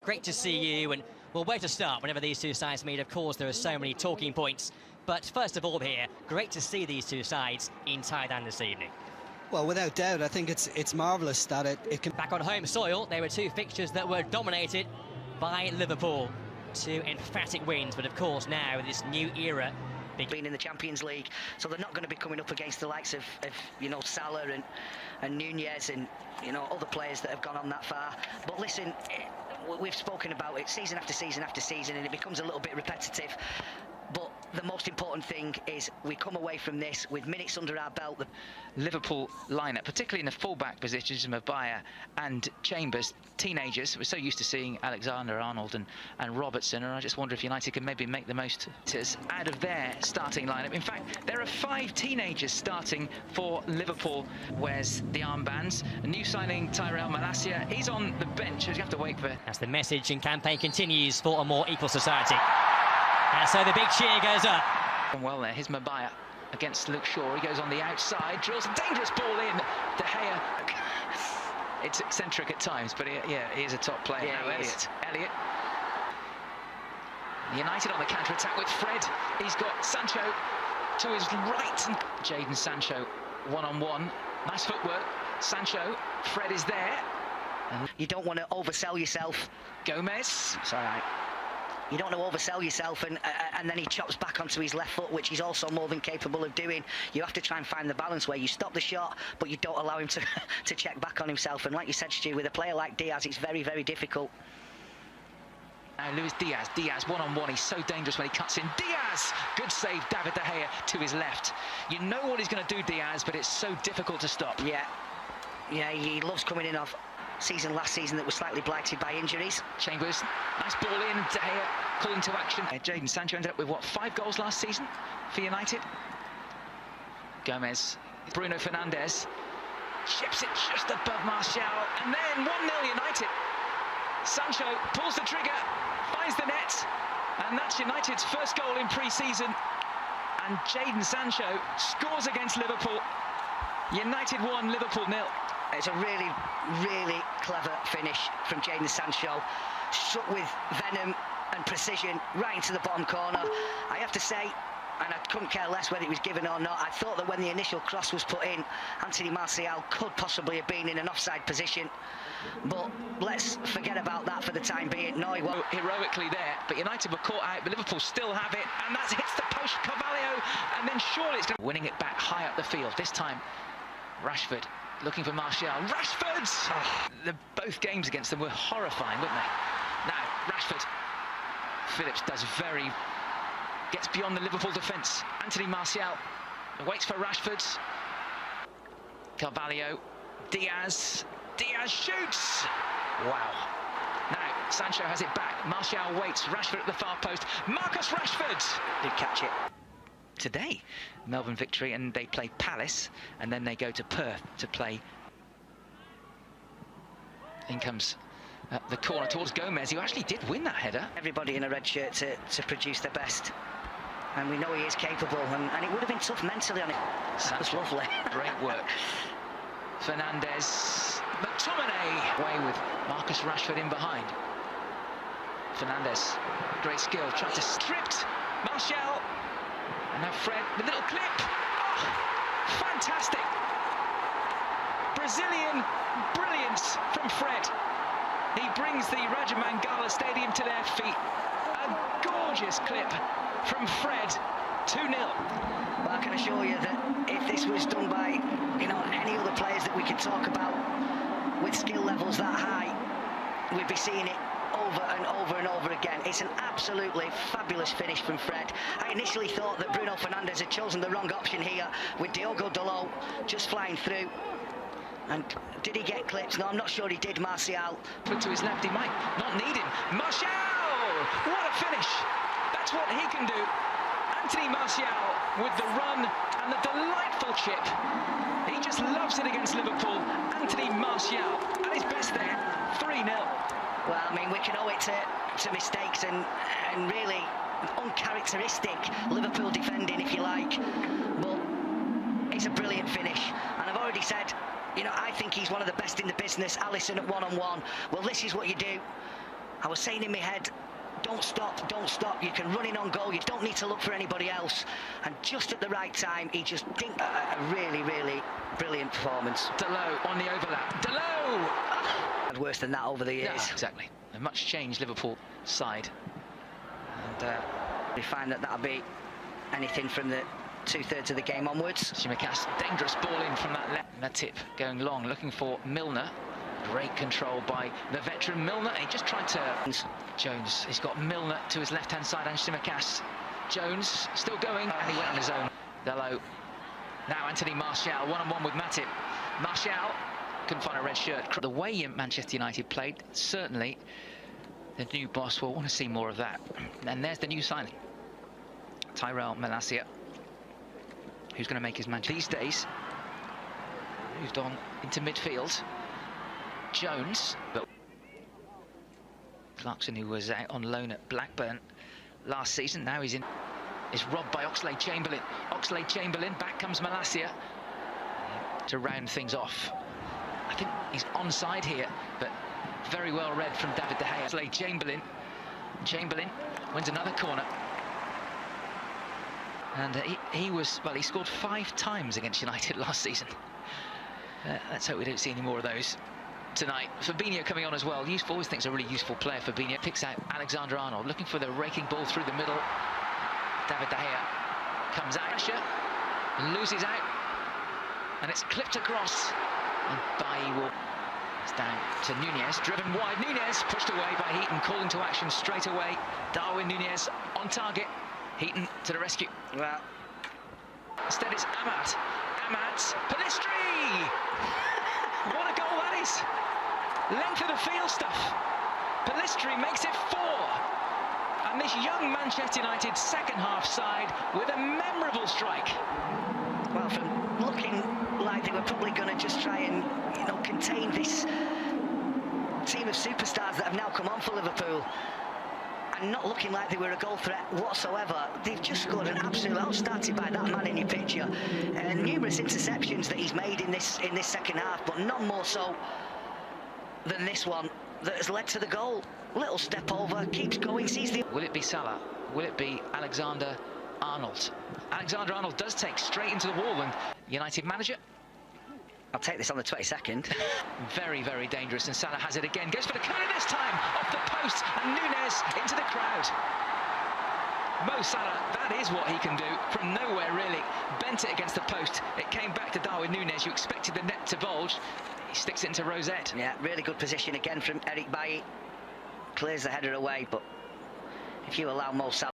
great to see you. And well, where to start whenever these two sides meet? Of course, there are so many talking points. But first of all here, great to see these two sides in Thailand this evening. Well, without doubt, I think it's marvellous that it can... Back on home soil, there were two fixtures that were dominated by Liverpool. Two emphatic wins, but of course now this new era... Being in the Champions League, so they're not going to be coming up against the likes of Salah and Nunez and other players that have gone on that far. But listen, we've spoken about it season after season after season, and it becomes a little bit repetitive. But the most important thing is we come away from this with minutes under our belt. The Liverpool lineup, particularly in the full-back positions, Maguire and Chambers, teenagers. We're so used to seeing Alexander-Arnold and Robertson, and I just wonder if United can maybe make the most out of their starting lineup. In fact, there are 5 teenagers starting for Liverpool. Where's the armbands? A new signing, Tyrell Malacia, he's on the bench, as you have to wait for. As the message and campaign continues for a more equal society. And so the big cheer goes up. Well there, here's Maguire against Luke Shaw. He goes on the outside, drills a dangerous ball in. De Gea. It's eccentric at times, but he is a top player. Yeah, now Elliot. United on the counter-attack with Fred. He's got Sancho to his right. Jadon Sancho one-on-one. Nice footwork. Sancho. Fred is there. And you don't want to oversell yourself. Gomez. It's all right. You don't want to oversell yourself, and then he chops back onto his left foot, which he's also more than capable of doing. You have to try and find the balance where you stop the shot, but you don't allow him to check back on himself. And like you said, Stu, with a player like Diaz, it's very, very difficult. Now Luis Diaz. Diaz one-on-one. He's so dangerous when he cuts in. Diaz! Good save, David De Gea to his left. You know what he's going to do, Diaz, but it's so difficult to stop. Yeah, he loves coming in off last season that was slightly blighted by injuries. Chambers, nice ball in, De Gea calling to action. Jadon Sancho ended up with, 5 goals last season for United? Gomez, Bruno Fernandes, chips it just above Martial, and then 1-0 United. Sancho pulls the trigger, finds the net, and that's United's first goal in pre-season. And Jadon Sancho scores against Liverpool. United 1, Liverpool 0. It's a really, really clever finish from Jadon Sancho. Struck with venom and precision right into the bottom corner. I have to say, and I couldn't care less whether it was given or not, I thought that when the initial cross was put in, Anthony Martial could possibly have been in an offside position. But let's forget about that for the time being. No, he won't. Heroically there, but United were caught out, but Liverpool still have it, and that hits the post, Carvalho, and then surely it's winning it back high up the field. This time, Rashford looking for Martial. Rashford! Oh, both games against them were horrifying, weren't they? Now, Rashford. Phillips gets beyond the Liverpool defence. Anthony Martial waits for Rashford. Carvalho. Diaz shoots! Wow. Now, Sancho has it back. Martial waits. Rashford at the far post. Marcus Rashford! Did catch it. Today, Melbourne victory, and they play Palace, and then they go to Perth to play. In comes the corner towards Gomez, who actually did win that header. Everybody in a red shirt to produce their best, and we know he is capable, and it would have been tough mentally on it. That was lovely. Great work. Fernandes, McTominay away with Marcus Rashford in behind. Fernandes, great skill, tried to stripped Martial. And now Fred, the little clip. Oh, fantastic. Brazilian brilliance from Fred. He brings the Raja Mangala Stadium to their feet. A gorgeous clip from Fred, 2-0. Well, I can assure you that if this was done by, any other players that we could talk about with skill levels that high, we'd be seeing it over and over and over again. It's an absolutely fabulous finish from Fred. I initially thought that Bruno Fernandes had chosen the wrong option here with Diogo Dalot just flying through. And did he get clips? No, I'm not sure he did, Martial. Put to his left, he might not need him. Martial! What a finish! That's what he can do. Anthony Martial with the run and the delightful chip. He just loves it against Liverpool. Anthony Martial at his best there, 3-0. Well, I mean, we can owe it to mistakes and really uncharacteristic Liverpool defending, if you like. But it's a brilliant finish. And I've already said, I think he's one of the best in the business. Alisson at one-on-one. Well, this is what you do I was saying in my head, don't stop, don't stop. You can run in on goal. You don't need to look for anybody else. And just at the right time, he just dinked a really, really brilliant performance. Delo on the overlap. Delo! Had worse than that over the years. Yeah, exactly. A much changed Liverpool side. And we find that that'll be anything from the 2/3 of the game onwards. Shimikas, dangerous ball in from that left. Matip going long, looking for Milner. Great control by the veteran Milner. He just tried to... Jones, he's got Milner to his left-hand side and Shimikas. Jones still going, and he went on his own. Delo. Now Anthony Martial, one-on-one with Matip. Martial couldn't find a red shirt. The way Manchester United played, certainly the new boss will want to see more of that. And there's the new signing. Tyrell Malacia, who's going to make his man these days. Moved on into midfield. Jones, but Clarkson, who was out on loan at Blackburn last season, now he's in, is robbed by Oxlade-Chamberlain. Oxlade-Chamberlain, back comes Malacia to round things off. I think he's onside here, but very well read from David De Gea. Oxlade-Chamberlain. Chamberlain wins another corner. And he scored 5 times against United last season. Let's hope we don't see any more of those tonight. Fabinho coming on as well. Useful, always thinks a really useful player. Fabinho picks out Alexander-Arnold, looking for the raking ball through the middle. David De Gea comes out, pressure, loses out, and it's clipped across. And Bailly will... It's down to Nunez, driven wide. Nunez pushed away by Heaton, calling to action straight away. Darwin Nunez on target. Heaton to the rescue. Well, instead it's Ahmad. Ahmad, Pellistri! What a goal that is! Length of the field stuff. Pellistri makes it 4. And this young Manchester United second half side with a memorable strike. Well, from looking like they were probably going to just try and, contain this team of superstars that have now come on for Liverpool, and not looking like they were a goal threat whatsoever, they've just scored an absolute out, started by that man in your picture. Numerous interceptions that he's made in this second half, but none more so than this one that has led to the goal. Little step over, keeps going, sees the... Will it be Salah? Will it be Alexander-Arnold? Alexander-Arnold does take straight into the wall, and United manager... I'll take this on the 22nd. Very, very dangerous, and Salah has it again. Goes for the corner this time, off the post, and Nunez into the crowd. Mo Salah, that is what he can do from nowhere, really. Bent it against the post. It came back to Darwin Nunez. You expected the net to bulge. He sticks it into Rosette. Yeah, really good position again from Eric Bailly. Clears the header away, but if you allow Mo Salah